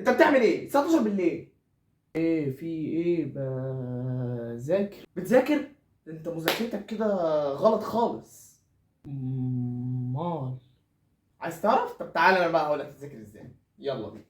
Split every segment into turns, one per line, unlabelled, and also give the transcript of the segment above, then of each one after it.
انت بتعمل ايه؟ الساعة 12 بالليل. ايه في ايه؟ بذاكر. بتذاكر؟ انت مذاكرتك كده غلط خالص. مال عايز تعرف؟ طب تعالى انا بقى هقول لك تذاكر ازاي. يلا بينا.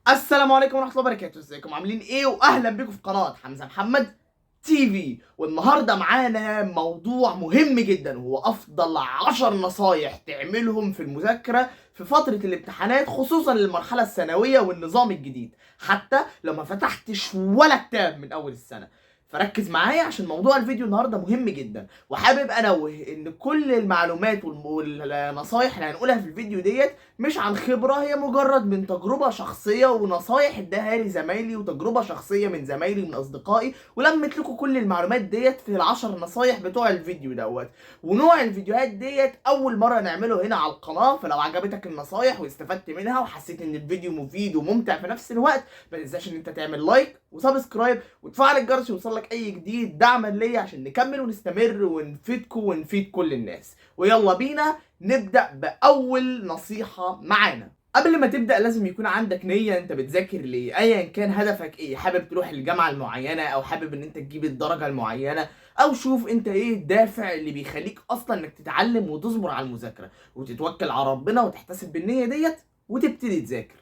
السلام عليكم ورحمة الله وبركاته، ازيكم عاملين ايه؟ واهلا بيكم في قناة حمزة محمد تي في. والنهارده معانا موضوع مهم جدا، وهو افضل 10 نصايح تعملهم في المذاكرة في فترة الامتحانات، خصوصا للمرحلة الثانوية والنظام الجديد، حتى لو ما فتحتش ولا كتاب من اول السنة. فركز معايا عشان موضوع الفيديو النهارده مهم جدا، وحابب انوه ان كل المعلومات والنصايح اللي هنقولها في الفيديو ديت مش عن خبرة، هي مجرد من تجربة شخصية ونصايح اداها لي زمايلي، وتجربة شخصية من زمايلي ومن أصدقائي، ولمت لكم كل المعلومات ديت في ال10 نصايح بتوع الفيديو دوت. ونوع الفيديوهات ديت أول مرة نعمله هنا على القناة، فلو عجبتك النصايح واستفدت منها وحسيت إن الفيديو مفيد وممتع في نفس الوقت، ما تنساش إن أنت تعمل لايك وسبسكرايب وتفعل الجرس يوصلك أي جديد دعما ليا، عشان نكمل ونستمر ونفيدكم ونفيد كل الناس. ويلا بينا نبدأ بأول نصيحة معانا. قبل ما تبدأ لازم يكون عندك نية انت بتذاكر ليه، ايا كان هدفك ايه، حابب تروح الجامعة المعينة او حابب ان انت تجيب الدرجة المعينة، او شوف انت ايه الدافع اللي بيخليك اصلا انك تتعلم وتصبر على المذاكرة وتتوكل على ربنا وتحتسب بالنية ديت وتبتدي تذاكر.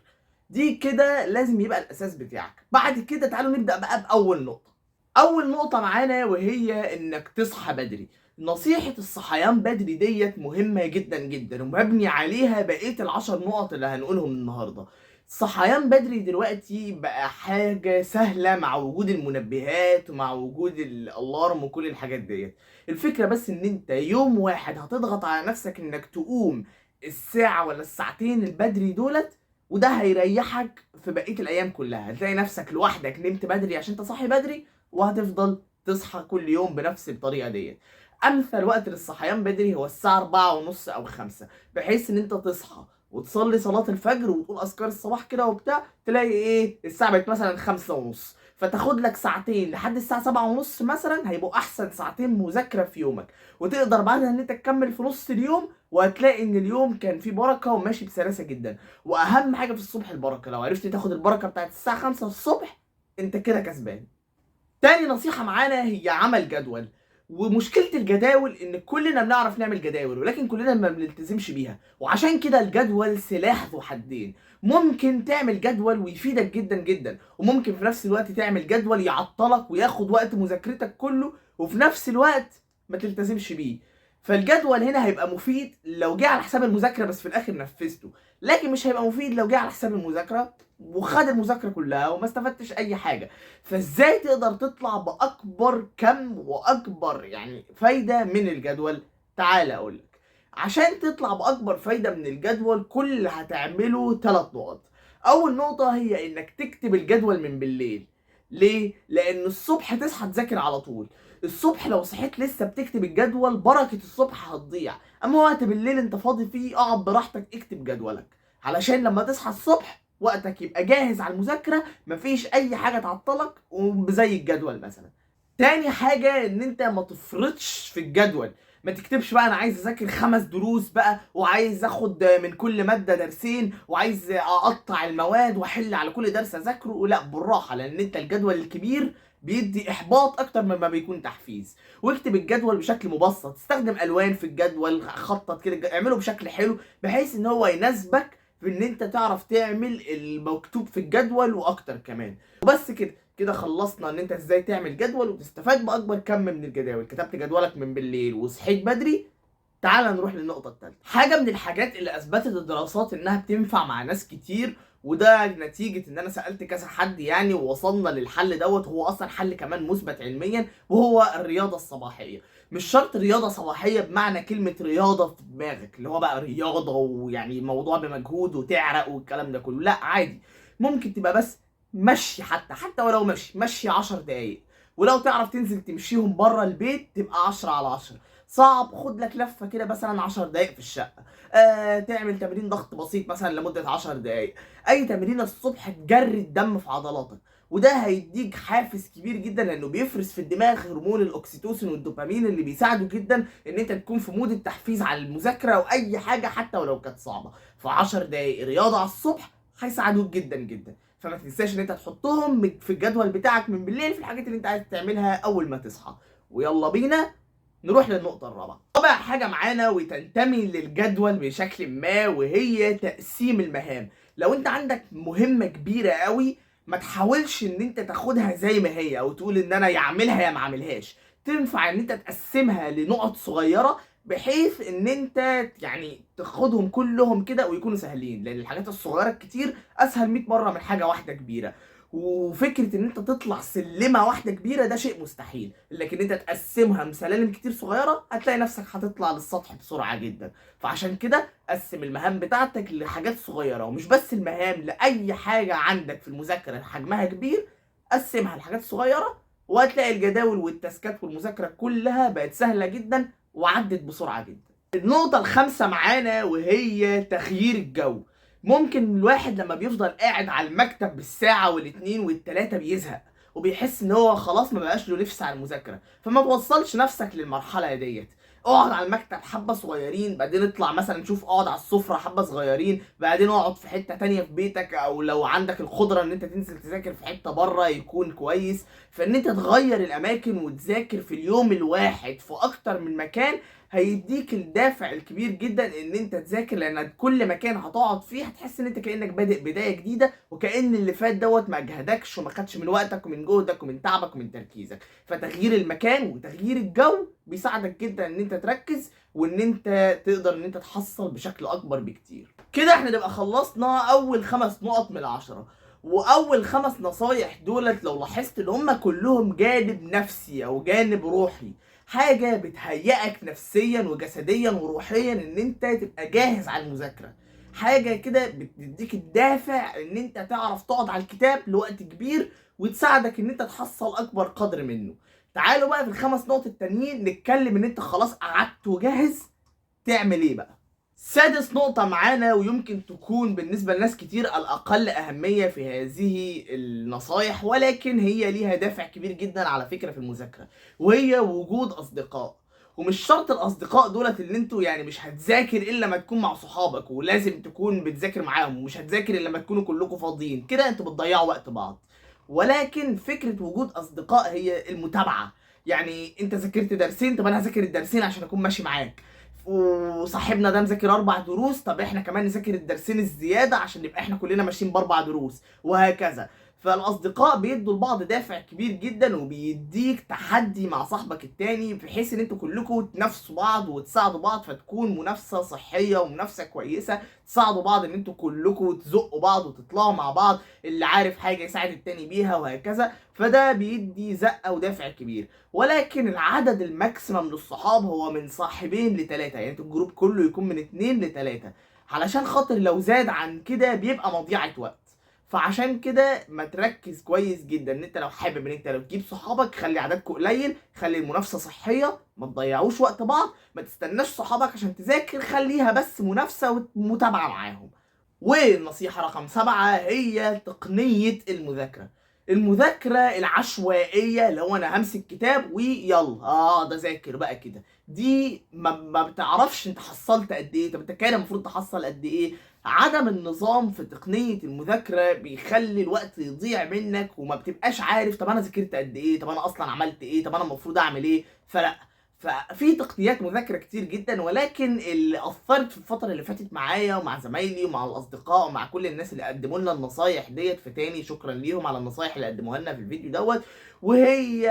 دي كده لازم يبقى الاساس بتاعك. بعد كده تعالوا نبدأ بقى بأول نقطة. اول نقطة معانا وهي انك تصحى بدري. نصيحة الصحيان بدري ديت مهمة جدا جدا، ومبني عليها بقية ال10 نقط اللي هنقولهم النهاردة. الصحيان بدري دلوقتي بقى حاجة سهلة مع وجود المنبهات ومع وجود الالارم وكل الحاجات ديت. الفكرة بس ان انت يوم واحد هتضغط على نفسك انك تقوم الساعة ولا الساعتين البدري دولت، وده هيريحك في بقية الايام كلها. هتلاقي نفسك لوحدك نمت بدري عشان انت صاحي بدري، وهتفضل تصحى كل يوم بنفس الطريقة ديت. امثل وقت للصحيان بدري هو الساعه 4:30 او 5، بحيث ان انت تصحى وتصلي صلاه الفجر وتقول اذكار الصباح كده وبتاع، تلاقي ايه الساعه بقت مثلا 5:30، فتاخد لك ساعتين لحد الساعه 7:30 مثلا، هيبقوا احسن ساعتين مذاكره في يومك. وتقدر بعدها ان انت تكمل في نص اليوم، وهتلاقي ان اليوم كان فيه بركه وماشي بسلاسه جدا. واهم حاجه في الصبح البركه، لو عرفت تاخد البركه بتاعت الساعه 5 الصبح انت كده كسبان. تاني نصيحة معانا هي عمل جدول. ومشكلة الجداول ان كلنا بنعرف نعمل جداول، ولكن كلنا ما بنلتزمش بيها، وعشان كده الجدول سلاح ذو حدين. ممكن تعمل جدول ويفيدك جدا جدا، وممكن في نفس الوقت تعمل جدول يعطلك وياخد وقت مذاكرتك كله، وفي نفس الوقت ما تلتزمش بيه. فالجدول هنا هيبقى مفيد لو جه على حساب المذاكرة بس في الاخر نفذته، لكن مش هيبقى مفيد لو جه على حساب المذاكرة وخد المذاكرة كلها وما استفدتش اي حاجة. فازاي تقدر تطلع باكبر كم واكبر فايدة من الجدول؟ تعال اقولك. عشان تطلع باكبر فايدة من الجدول، كل اللي هتعمله 3 نقط. اول نقطة هي انك تكتب الجدول من بالليل. ليه؟ لان الصبح تصحى تذاكر على طول. الصبح لو صحيت لسه بتكتب الجدول، بركة الصبح هتضيع. اما وقت بالليل انت فاضي فيه، اقعد براحتك اكتب جدولك، علشان لما تصحى الصبح وقتك يبقى جاهز على المذاكرة، مفيش اي حاجة تعطلك وزي الجدول مثلا. تاني حاجة ان انت ما تفرطش في الجدول. ما تكتبش بقى انا عايز اذاكر 5 دروس بقى، وعايز اخد من كل مادة درسين، وعايز اقطع المواد واحل على كل درس اذاكره. لا، بالراحة، لان انت الجدول الكبير بيدي احباط اكتر مما بيكون تحفيز. واكتب الجدول بشكل مبسط، استخدم الوان في الجدول، خطط كده، اعمله بشكل حلو بحيث ان هو يناسبك في ان انت تعرف تعمل المكتوب في الجدول واكتر كمان. وبس كده كده خلصنا ان انت ازاي تعمل جدول وتستفاد باكبر كم من الجداول. كتبت جدولك من بالليل وصحيت بدري، تعال نروح للنقطة الثالثة. حاجة من الحاجات اللي اثبتت الدراسات انها بتنفع مع ناس كتير، وده نتيجة ان انا سألت كذا حد ووصلنا للحل دوت. هو اصلا حل كمان مثبت علميا، وهو الرياضة الصباحية. مش شرط رياضة صباحية بمعنى كلمة رياضة في دماغك، اللي هو بقى رياضة موضوع بمجهود وتعرق والكلام ده كله. لا، عادي. ممكن تبقى بس مشي، حتى ولو مشي 10 دقايق، ولو تعرف تنزل تمشيهم بره البيت تبقى 10 على 10. صعب، خد لك لفه كده مثلا 10 دقائق في الشقه. تعمل تمرين ضغط بسيط مثلا لمده 10 دقائق. اي تمرين الصبح تجري الدم في عضلاتك، وده هيديك حافز كبير جدا لانه بيفرز في الدماغ هرمون الاكسيتوسين والدوبامين اللي بيساعدوا جدا ان انت تكون في مود التحفيز على المذاكره او اي حاجه حتى ولو كانت صعبه. ف 10 دقائق رياضه على الصبح هيساعدوك جدا جدا. فما تنساش ان انت تحطهم في الجدول بتاعك من بالليل في الحاجات اللي انت عايز تعملها اول ما تصحى. ويلا بينا نروح للنقطة الرابعة. رابع حاجة معانا وتنتمي للجدول بشكل ما، وهي تقسيم المهام. لو انت عندك مهمة كبيرة قوي، ما تحاولش ان انت تاخدها زي ما هي او تقول ان انا يا اعملها يا ما اعملهاش. تنفع ان انت تقسمها لنقط صغيرة بحيث ان انت يعني تاخدهم كلهم كده ويكونوا سهلين، لان الحاجات الصغيرة الكتير اسهل 100 مرة من حاجة واحدة كبيرة. وفكره ان انت تطلع سلمه واحده كبيره ده شيء مستحيل، لكن انت تقسمها بسلالم كتير صغيره هتلاقي نفسك هتطلع للسطح بسرعه جدا. فعشان كده قسم المهام بتاعتك لحاجات صغيره، ومش بس المهام، لاي حاجه عندك في المذاكره حجمها كبير قسمها لحاجات صغيره، وهتلاقي الجداول والتاسكات والمذاكره كلها بقت سهله جدا وعدت بسرعه جدا. النقطه الخامسه معانا وهي تغيير الجو. ممكن الواحد لما بيفضل قاعد على المكتب بالساعة والاتنين والتلاتة بيزهق، وبيحس ان هو خلاص ما بقاش له نفس على المذاكرة. فما توصلش نفسك للمرحلة ديت. اقعد على المكتب حبة صغيرين، بعدين اطلع مثلا شوف اقعد على السفرة حبة صغيرين، بعدين اقعد في حتة تانية في بيتك، او لو عندك القدرة ان انت تنزل تذاكر في حتة بره يكون كويس. فان انت تغير الاماكن وتذاكر في اليوم الواحد في اكتر من مكان هيديك الدافع الكبير جدا ان انت تذاكر، لان كل مكان هتقعد فيه هتحس ان انت كانك بادئ بدايه جديده، وكأن اللي فات دوت ما اجهدكش وما خدش من وقتك ومن جهدك ومن تعبك ومن تركيزك. فتغيير المكان وتغيير الجو بيساعدك جدا ان انت تركز وان انت تقدر ان انت تحصل بشكل اكبر بكتير. كده احنا نبقى خلصنا اول 5 نقط من 10. واول 5 نصايح دولت لو لاحظت ان هم كلهم جانب نفسي او جانب روحي، حاجه بتهيئك نفسيا وجسديا وروحيا ان انت تبقى جاهز على المذاكره. حاجه كده بتديك الدافع ان انت تعرف تقعد على الكتاب لوقت كبير وتساعدك ان انت تحصل اكبر قدر منه. تعالوا بقى في ال5 نقط التانيين نتكلم ان انت خلاص قعدت وجاهز تعمل ايه بقى. سادس نقطة معانا ويمكن تكون بالنسبة لناس كتير الأقل أهمية في هذه النصايح، ولكن هي ليها دافع كبير جدا على فكرة في المذاكرة، وهي وجود أصدقاء. ومش شرط الأصدقاء دولت اللي انتوا يعني مش هتذاكر إلا لما تكون مع صحابك ولازم تكون بتذاكر معاهم، ومش هتذاكر إلا لما تكونوا كلكم فاضيين، كده انتوا بتضيعوا وقت بعض. ولكن فكرة وجود أصدقاء هي المتابعة. يعني انت ذاكرت درسين، طب انا هذاكر الدرسين عشان اكون ماشي معاك. وصاحبنا ده مذاكر 4 دروس، طب احنا كمان نذاكر الدرسين الزياده عشان نبقى احنا كلنا ماشيين ب4 دروس، وهكذا. فالاصدقاء بيدوا لبعض دافع كبير جدا، وبيديك تحدي مع صاحبك التاني بحيث ان انتوا كلكم تنافسوا بعض وتساعدوا بعض، فتكون منافسه صحيه ومنافسه كويسه تساعدوا بعض ان انتوا كلكم تزقوا بعض وتطلعوا مع بعض، اللي عارف حاجه يساعد التاني بيها وهكذا. فده بيدي زقه ودافع كبير. ولكن العدد الماكسيمم للصحاب هو من 2 ل3، يعني انت الجروب كله يكون من 2 ل3، علشان خاطر لو زاد عن كده بيبقى مضيعة وقت. فعشان كده ما تركز كويس جدا ان انت لو حابب ان انت لو تجيب صحابك خلي عددكم قليل، خلي المنافسة صحية، ما تضيعوش وقت بعض، ما تستناش صحابك عشان تذاكر، خليها بس منافسة ومتابعة معاهم. والنصيحة رقم 7 هي تقنية المذاكرة. المذاكرة العشوائية لو انا همسك كتاب ويلا ده ذاكر بقى كده، دي ما بتعرفش انت حصلت قد ايه. طب انت كان المفروض تحصل قد ايه. عدم النظام في تقنية المذاكرة بيخلي الوقت يضيع منك وما بتبقاش عارف طب انا ذاكرت قد ايه، طب انا اصلا عملت ايه، طب انا المفروض اعمل ايه. فلا، ففي تقنيات مذاكره كتير جدا، ولكن اللي اثرت في الفتره اللي فاتت معايا ومع زمايلي ومع الاصدقاء ومع كل الناس اللي قدموا لنا النصايح ديت، فتاني شكرا ليهم على النصايح اللي قدموها لنا في الفيديو دوت، وهي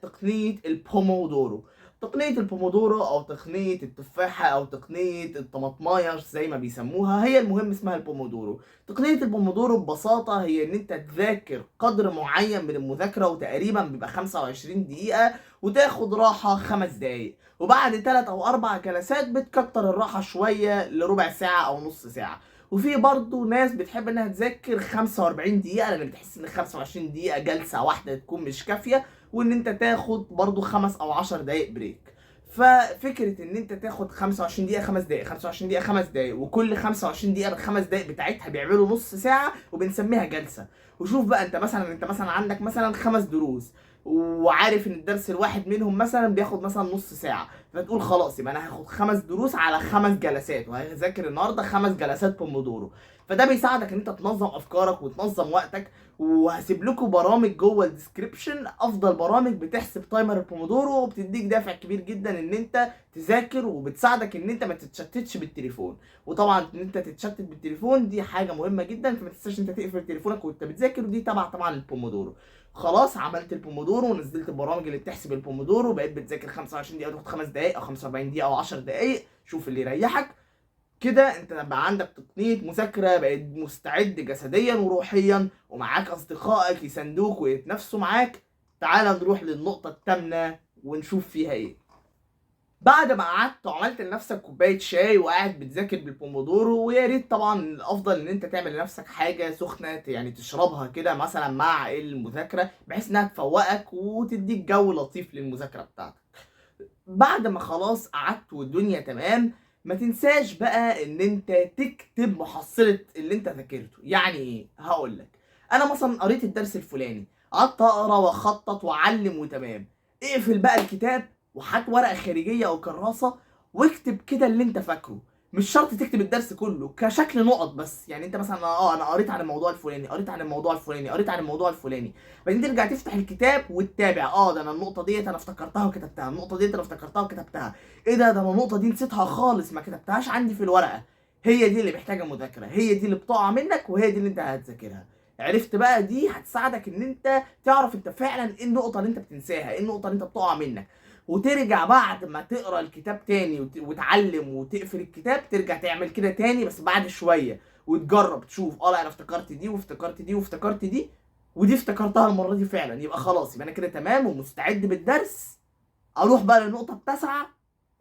تقنيه البومودورو. تقنية البومودورو او تقنية التفاحة او تقنية الطماطماية زي ما بيسموها، هي المهم اسمها البومودورو. تقنية البومودورو ببساطة هي ان انت تذاكر قدر معين من المذاكرة، وتقريبا بيبقى 25 دقيقة، وتاخد راحة 5 دقايق، وبعد 3 أو 4 جلسات بتكتر الراحة شوية لربع ساعة أو نص ساعة. وفي برضه ناس بتحب انها تذاكر 45 دقيقة، لان بتحس ان 25 دقيقة جلسة واحدة تكون مش كافية، وان انت تاخد برضه 5 أو 10 دقايق بريك. ففكره ان انت تاخد 25 دقيقه 5 دقائق 25 دقيقه 5 دقائق، وكل 25 دقيقه بالخمس دقائق بتاعتها بيعملوا نص ساعه وبنسميها جلسه. وشوف بقى انت مثلا عندك مثلا 5 دروس، وعارف ان الدرس الواحد منهم مثلا بياخد مثلا نص ساعه، فتقول خلاص يبقى انا هاخد 5 دروس على 5 جلسات، وهذاكر النهارده 5 جلسات بومودورو. فده بيساعدك ان انت تنظم افكارك وتنظم وقتك. وهسيب لكم برامج جوه الديسكريبشن، افضل برامج بتحسب تايمر البومودورو، وبتديك دافع كبير جدا ان انت تذاكر، وبتساعدك ان انت ما تتشتتش بالتليفون. وطبعا ان انت تتشتت بالتليفون دي حاجه مهمه جدا، فما تنساش انت تقفل تليفونك وانت بتذاكر، ودي تبع طبعا البومودورو. خلاص عملت البومودورو ونزلت البرامج اللي بتحسب البومودورو، بقيت بتذاكر 25 دقيقه وتاخد 5 دقائق او 45 دقيقه او 10 دقائق، شوف اللي يريحك. كده انت بقى عندك تقنية مذاكرة، بقيت مستعد جسديا وروحيا، ومعاك اصدقائك يساندوك ويتنافسوا معاك. تعال نروح للنقطة الثامنة ونشوف فيها ايه. بعد ما قعدت وعملت لنفسك كوباية شاي وقاعد بتذاكر بالبومودورو، ويا ريت طبعا الافضل ان انت تعمل لنفسك حاجة سخنة يعني تشربها كده مثلا مع المذاكرة، بحيث انها تفوقك وتديك جو لطيف للمذاكرة بتاعتك. بعد ما خلاص قعدت والدنيا تمام، ما تنساش بقى ان انت تكتب محصلة اللي انت ذاكرته. يعني ايه؟ هقولك. انا مثلا قريت الدرس الفلاني، قعدت اقرا واخطط واعلم وتمام. اقفل بقى الكتاب وهات ورقة خارجية او كراسة، واكتب كده اللي انت فاكره. مش شرط تكتب الدرس كله، كشكل نقط بس. يعني انت مثلا انا قريت عن الموضوع الفلاني، قريت عن الموضوع الفلاني، قريت عن الموضوع الفلاني. بعدين ترجع تفتح الكتاب وتتابع، ده انا النقطه ديت انا افتكرتها وكتبتها، النقطه ديت انا افتكرتها وكتبتها. ايه ده انا النقطه دي نسيتها خالص ما كتبتهاش عندي في الورقه. هي دي اللي محتاجه مذاكره، هي دي اللي بتقع منك، وهي دي اللي انت هتذاكرها. عرفت بقى؟ دي هتساعدك ان انت تعرف انت فعلا ايه النقطه اللي انت بتنساها، ايه النقطه اللي انت بتقع منك. وترجع بعد ما تقرا الكتاب تاني وتعلم وتقفل الكتاب، ترجع تعمل كده تاني بس بعد شويه، وتجرب تشوف لا انا افتكرت دي وافتكرت دي وافتكرت دي، ودي افتكرتها المره دي فعلا. يبقى خلاص، يبقى انا كده تمام ومستعد بالدرس. اروح بقى للنقطه التاسعه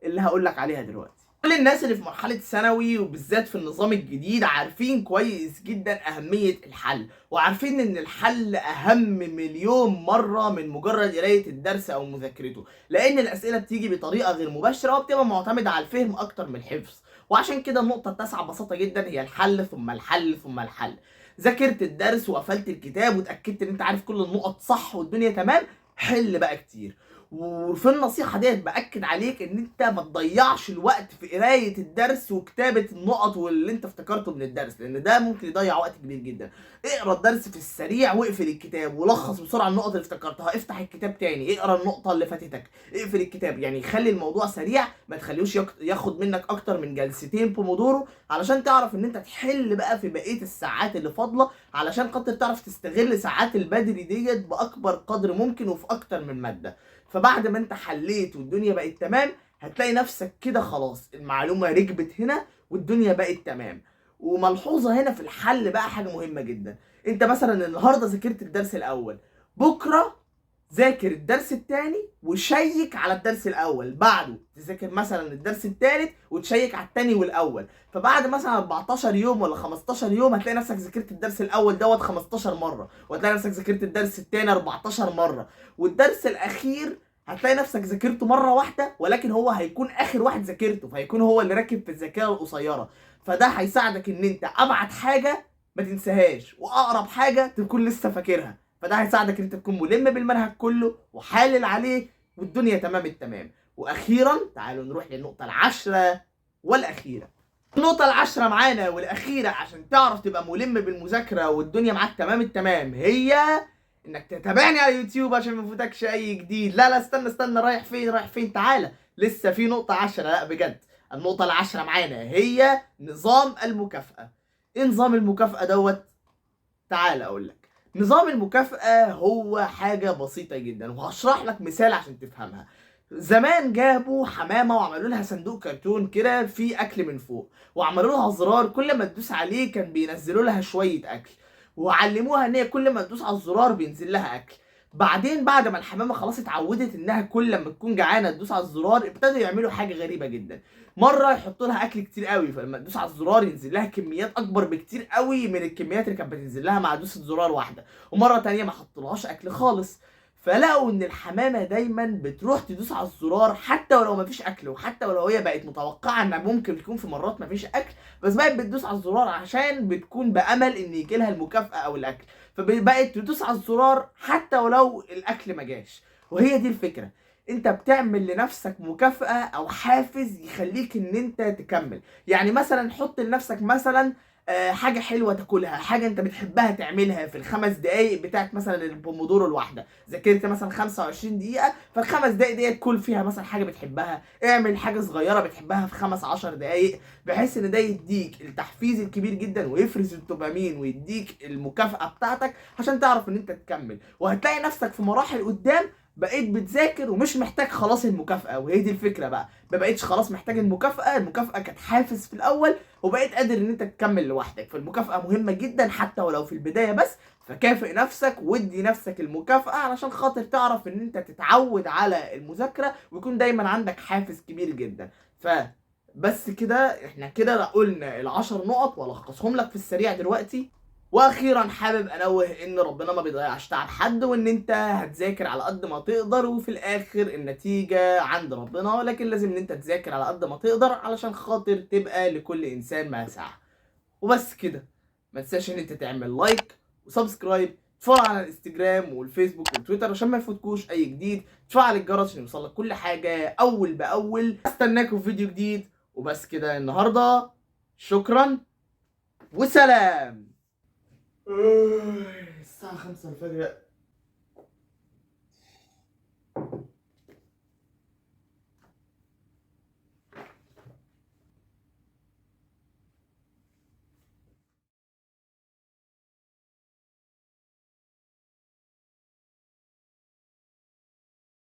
اللي هقول لك عليها دلوقتي. كل الناس اللي في مرحله ثانوي وبالذات في النظام الجديد عارفين كويس جدا اهميه الحل، وعارفين ان الحل اهم مليون مره من مجرد قرايه الدرس او مذاكرته، لان الاسئله بتيجي بطريقه غير مباشره وبتبقى معتمده على الفهم اكتر من الحفظ. وعشان كده النقطه التاسعه ببساطه جدا هي الحل ثم الحل ثم الحل. ذاكرت الدرس وقفلت الكتاب واتاكدت ان انت عارف كل النقط صح والدنيا تمام، حل بقى كتير. وفي النصيحه ديت باكد عليك ان انت ما تضيعش الوقت في قرايه الدرس وكتابه النقط واللي انت افتكرته من الدرس، لان ده ممكن يضيع وقت كبير جدا. اقرا الدرس في السريع واقفل الكتاب ولخص بسرعه النقط اللي افتكرتها، افتح الكتاب تاني اقرا النقطه اللي فاتتك، اقفل الكتاب. يعني خلي الموضوع سريع، ما تخليهوش ياخد منك اكتر من جلستين بومودورو، علشان تعرف ان انت تحل بقى في بقيه الساعات اللي فاضله، علشان خاطر تعرف تستغل ساعات البدري ديت باكبر قدر ممكن وفي اكتر من ماده. فبعد ما انت حليت والدنيا بقت تمام، هتلاقي نفسك كده خلاص المعلومة ركبت هنا والدنيا بقت تمام. وملحوظة هنا في الحل بقى حاجة مهمة جدا. انت مثلا النهاردة ذاكرت الدرس الاول، بكرة ذاكر الدرس التاني وشيك على الدرس الاول، بعده تذاكر مثلا الدرس التالت وتشيك على التاني والاول. فبعد مثلا 14 يوم ولا 15 يوم هتلاقي نفسك ذاكرت الدرس الاول دوت 15 مره، وهتلاقي نفسك ذاكرت الدرس التاني 14 مره، والدرس الاخير هتلاقي نفسك ذاكرته مره واحده، ولكن هو هيكون اخر واحد ذاكرته، فهيكون هو اللي راكب في الذاكره القصيره. فده هيساعدك ان انت ابعد حاجه ما تنساهاش، واقرب حاجه تكون لسه فاكرها. فده هيساعدك ان انت تكون ملم بالمنهج كله وحالل عليه، والدنيا تمام التمام. واخيرا تعالوا نروح للنقطه العاشره والاخيره. النقطة العاشرة معانا والأخيرة عشان تعرف تبقى ملم بالمذاكرة والدنيا معاك تمام التمام، هي إنك تتابعني على يوتيوب عشان ما يفوتكش أي جديد. لا استنى، رايح فين رايح فين؟ تعالى، لسه في نقطة 10. لا بجد، النقطة العاشرة معانا هي نظام المكافأة. إيه نظام المكافأة دوت؟ تعالى أقول لك. نظام المكافأة هو حاجة بسيطة جدا، وهشرح لك مثال عشان تفهمها. زمان جابوا حمامة وعملوا لها صندوق كرتون كده فيه أكل من فوق، وعملوا لها زرار كل ما تدوس عليه كان بينزلوا لها شوية أكل، وعلموها إن هي كل ما تدوس على الزرار بينزل لها أكل. بعدين بعد ما الحمامة خلاص اتعودت إنها كل ما تكون جعانة تدوس على الزرار، ابتدوا يعملوا حاجة غريبة جدا. مرة يحطوا لها أكل كتير قوي، فلما تدوس على الزرار ينزل لها كميات أكبر بكتير قوي من الكميات اللي كانت بتنزل لها مع دوسة زرار واحدة. ومرة تانية ما حطولهاش أكل خالص. فلقوا ان الحمامه دايما بتروح تدوس على الزرار حتى ولو مفيش اكل، وحتى ولو هي بقت متوقعه ان ممكن يكون في مرات مفيش اكل، بس بقت بتدوس على الزرار عشان بتكون بامل ان يجيلها المكافاه او الاكل، فبقت تدوس على الزرار حتى ولو الاكل ما جاش. وهي دي الفكره، انت بتعمل لنفسك مكافأة او حافز يخليك ان انت تكمل. يعني مثلا حط لنفسك مثلا حاجة حلوة تاكلها، حاجة انت بتحبها تعملها في ال5 دقايق بتاعت مثلا البومودورو الواحدة. ذاكرت مثلا 25 دقيقة، فال5 دقايق ديت كل فيها مثلا حاجة بتحبها، اعمل حاجة صغيرة بتحبها في 15 دقايق، بحيث ان ده يديك التحفيز الكبير جدا ويفرز الدوبامين ويديك المكافأة بتاعتك عشان تعرف ان انت تكمل. وهتلاقي نفسك في مراحل قدام بقيت بتذاكر ومش محتاج خلاص المكافأة. وهي دي الفكرة بقى، ما بقيتش خلاص محتاج المكافأة، المكافأة كانت حافز في الأول، وبقيت قادر ان انت تكمل لوحدك. فالمكافأة مهمة جدا حتى ولو في البداية بس، فكافئ نفسك وادي نفسك المكافأة علشان خاطر تعرف ان انت تتعود على المذاكرة ويكون دايما عندك حافز كبير جدا. بس كده احنا كده قلنا ال10 نقط والخصهم لك في السريع دلوقتي. واخيرا حابب انوه ان ربنا ما بيضيعش تعب حد، وان انت هتذاكر على قد ما تقدر، وفي الاخر النتيجة عند ربنا، لكن لازم ان انت تذاكر على قد ما تقدر علشان خاطر تبقى لكل انسان ما سعى. وبس كده، ما تنساش ان انت تعمل لايك وسبسكرايب، تفولو على الانستجرام والفيسبوك والتويتر عشان ما يفوتكوش اي جديد، تفعل الجرس عشان يوصلك كل حاجة اول باول. استناكم في فيديو جديد. وبس كده النهاردة، شكرا وسلام. الساعة 5 الفجر.